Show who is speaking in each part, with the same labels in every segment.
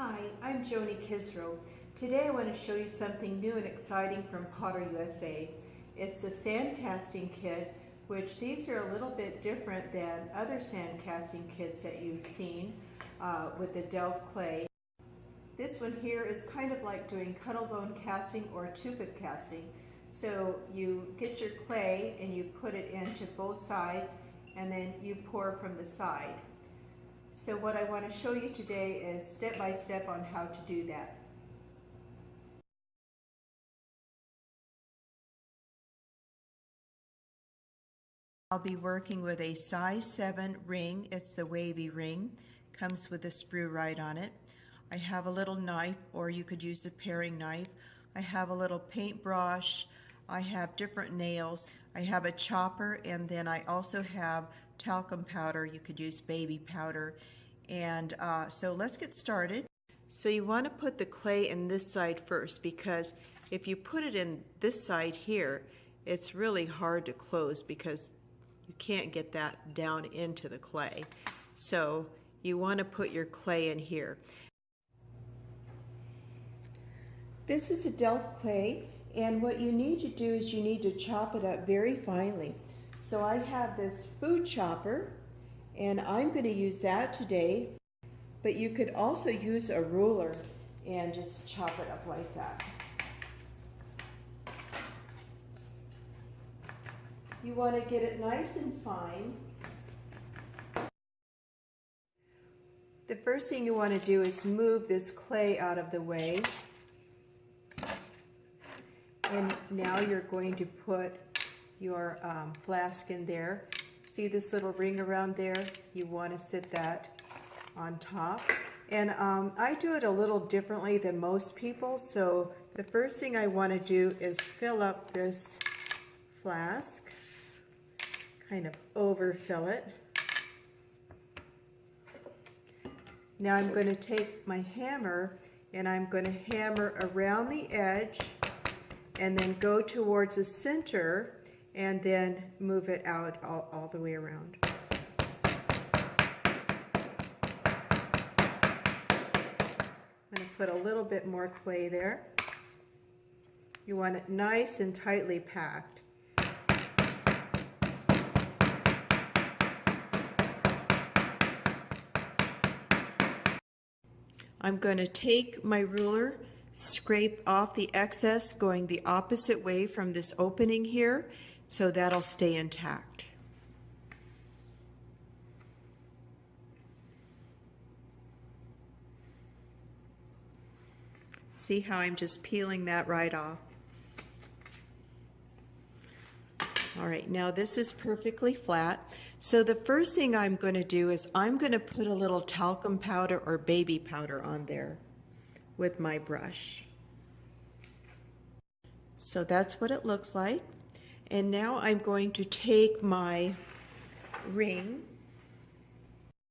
Speaker 1: Hi, I'm Joni Kisro. Today I want to show you something new and exciting from Potter USA. It's the sand casting kit, which these are a little bit different than other sand casting kits that you've seen with the Delft clay. This one here is kind of like doing cuttlebone casting or tufa casting. So you get your clay and you put it into both sides and then you pour from the side. So what I want to show you today is step by step on how to do that. I'll be working with a size 7 ring. It's the wavy ring. Comes with a sprue right on it. I have a little knife, or you could use a paring knife. I have a little paintbrush. I have different nails. I have a chopper, and then I also have talcum powder. You could use baby powder. And so let's get started. So you want to put the clay in this side first, because if you put it in this side here, it's really hard to close because you can't get that down into the clay. So you want to put your clay in here. This is a Delft clay, and what you need to do is you need to chop it up very finely. So I have this food chopper, and I'm going to use that today, but you could also use a ruler and just chop it up like that. You want to get it nice and fine. The first thing you want to do is move this clay out of the way. And now you're going to put your flask in there. See this little ring around there? You want to sit that on top. And I do it a little differently than most people. So the first thing I want to do is fill up this flask, kind of overfill it. Now I'm going to take my hammer and I'm going to hammer around the edge and then go towards the center and then move it out all the way around. I'm going to put a little bit more clay there. You want it nice and tightly packed. I'm going to take my ruler, scrape off the excess going the opposite way from this opening here, so that'll stay intact. See how I'm just peeling that right off? All right, now this is perfectly flat. So the first thing I'm going to do is I'm going to put a little talcum powder or baby powder on there with my brush. So that's what it looks like. And now I'm going to take my ring.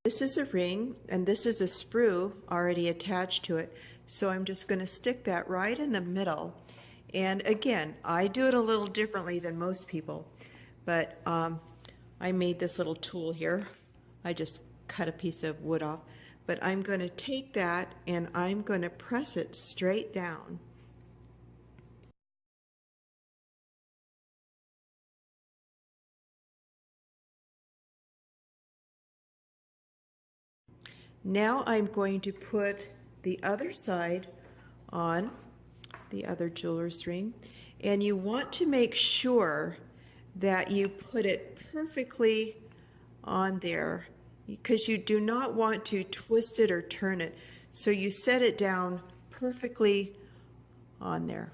Speaker 1: This is a ring and this is a sprue already attached to it. So I'm just going to stick that right in the middle. And again, I do it a little differently than most people, but I made this little tool here. I just cut a piece of wood off, but I'm going to take that and I'm going to press it straight down. Now I'm going to put the other side on the other jeweler's ring, and you want to make sure that you put it perfectly on there because you do not want to twist it or turn it. So you set it down perfectly on there.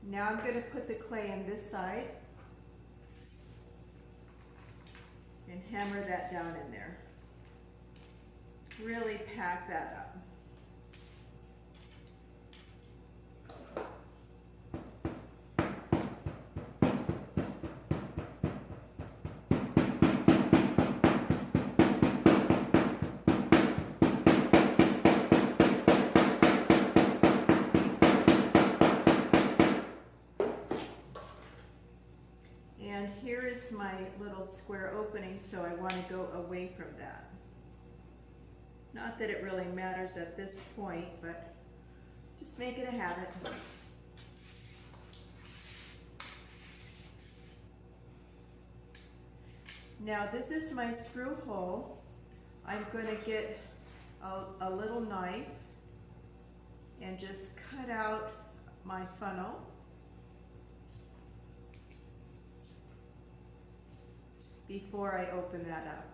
Speaker 1: Now I'm going to put the clay on this side and hammer that down in there. Really pack that up. And here is my little square opening, so I want to go away from that. Not that it really matters at this point, but just make it a habit. Now this is my screw hole. I'm going to get a little knife and just cut out my funnel. Before I open that up.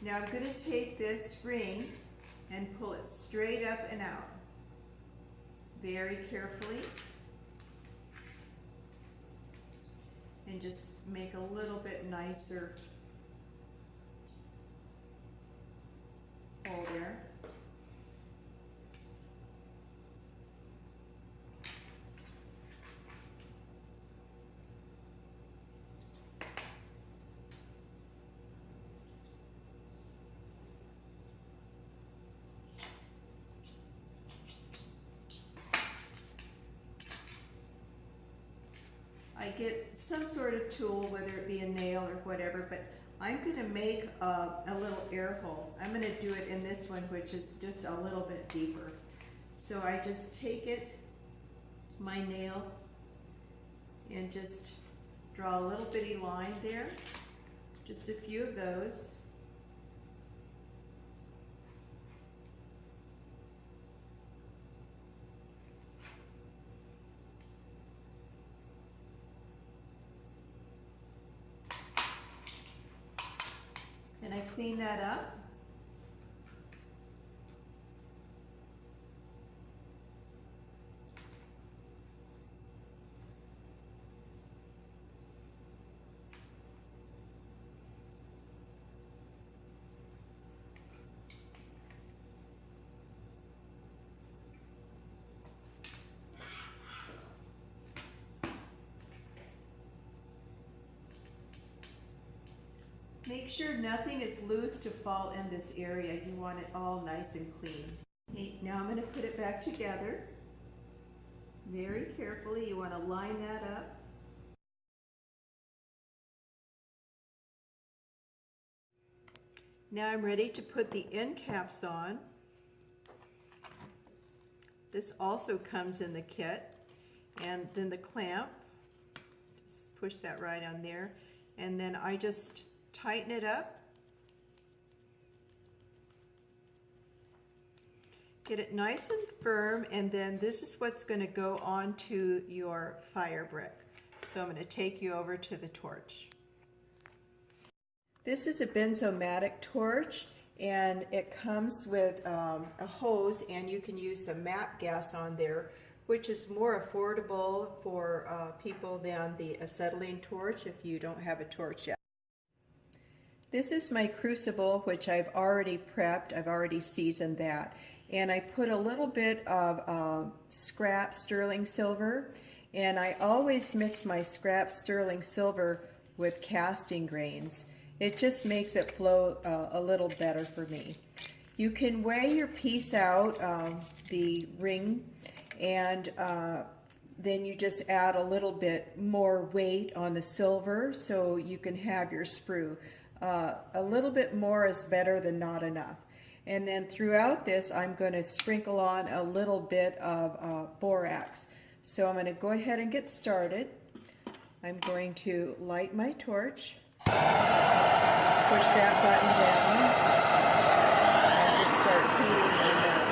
Speaker 1: Now I'm going to take this ring and pull it straight up and out, very carefully, and just make a little bit nicer hole there. I get some sort of tool, whether it be a nail or whatever, but I'm going to make a little air hole. I'm going to do it in this one, which is just a little bit deeper. So I just take it, my nail, and just draw a little bitty line there, just a few of those. And I clean that up. Make sure nothing is loose to fall in this area. You want it all nice and clean. Okay, now I'm going to put it back together. Very carefully, you want to line that up. Now I'm ready to put the end caps on. This also comes in the kit. And then the clamp, just push that right on there. And then I just tighten it up, get it nice and firm, and then this is what's going to go onto your fire brick. So I'm going to take you over to the torch. This is a benzomatic torch, and it comes with a hose, and you can use some MAP gas on there, which is more affordable for people than the acetylene torch if you don't have a torch yet. This is my crucible, which I've already prepped. I've already seasoned that. And I put a little bit of scrap sterling silver. And I always mix my scrap sterling silver with casting grains. It just makes it flow a little better for me. You can weigh your piece out, the ring, and then you just add a little bit more weight on the silver so you can have your sprue. A little bit more is better than not enough. And then throughout this, I'm going to sprinkle on a little bit of borax. So I'm going to go ahead and get started. I'm going to light my torch, push that button down, and just start heating it up.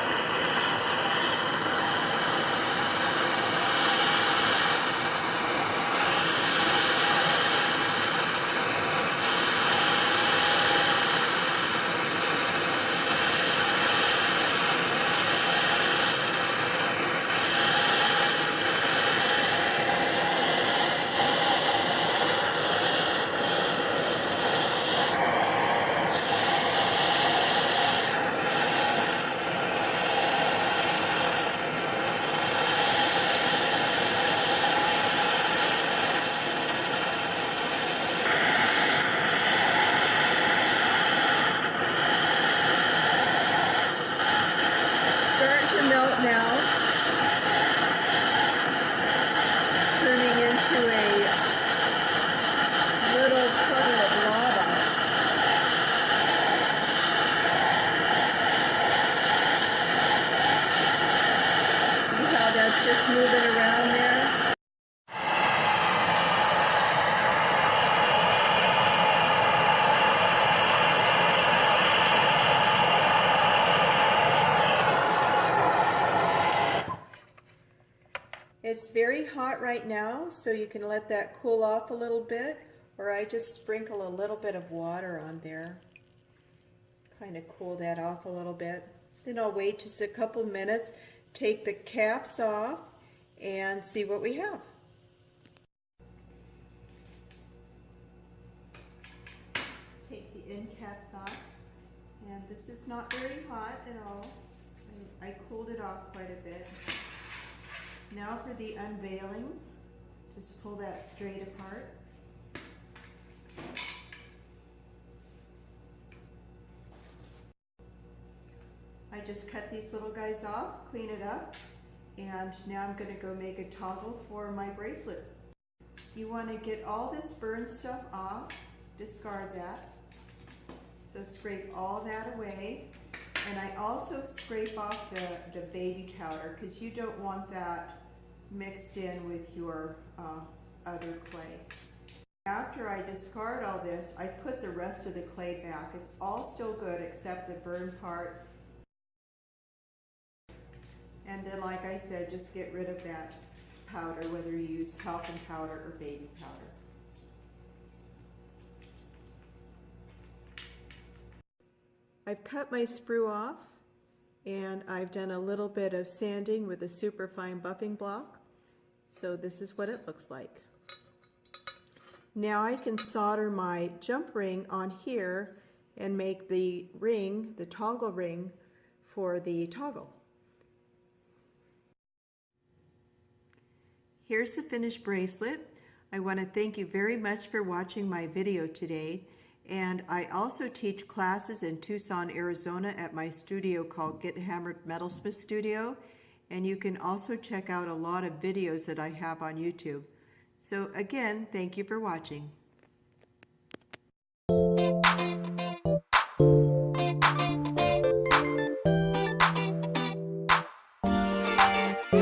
Speaker 1: It's very hot right now, so you can let that cool off a little bit, or I just sprinkle a little bit of water on there. Kind of cool that off a little bit. Then I'll wait just a couple minutes, take the caps off, and see what we have. Take the end caps off, and this is not very hot at all. I cooled it off quite a bit. Now for the unveiling, just pull that straight apart. I just cut these little guys off, clean it up, and now I'm going to go make a toggle for my bracelet. You want to get all this burned stuff off, discard that. So scrape all that away. And I also scrape off the baby powder because you don't want that mixed in with your other clay. After I discard all this, I put the rest of the clay back. It's all still good except the burned part. And then, like I said, just get rid of that powder, whether you use talcum powder or baby powder. I've cut my sprue off, and I've done a little bit of sanding with a super fine buffing block. So this is what it looks like. Now I can solder my jump ring on here and make the ring, the toggle ring, for the toggle. Here's the finished bracelet. I want to thank you very much for watching my video today. And I also teach classes in Tucson, Arizona at my studio called Get Hammered Metalsmith Studio. And you can also check out a lot of videos that I have on YouTube. So again, thank you for watching.
Speaker 2: Yeah.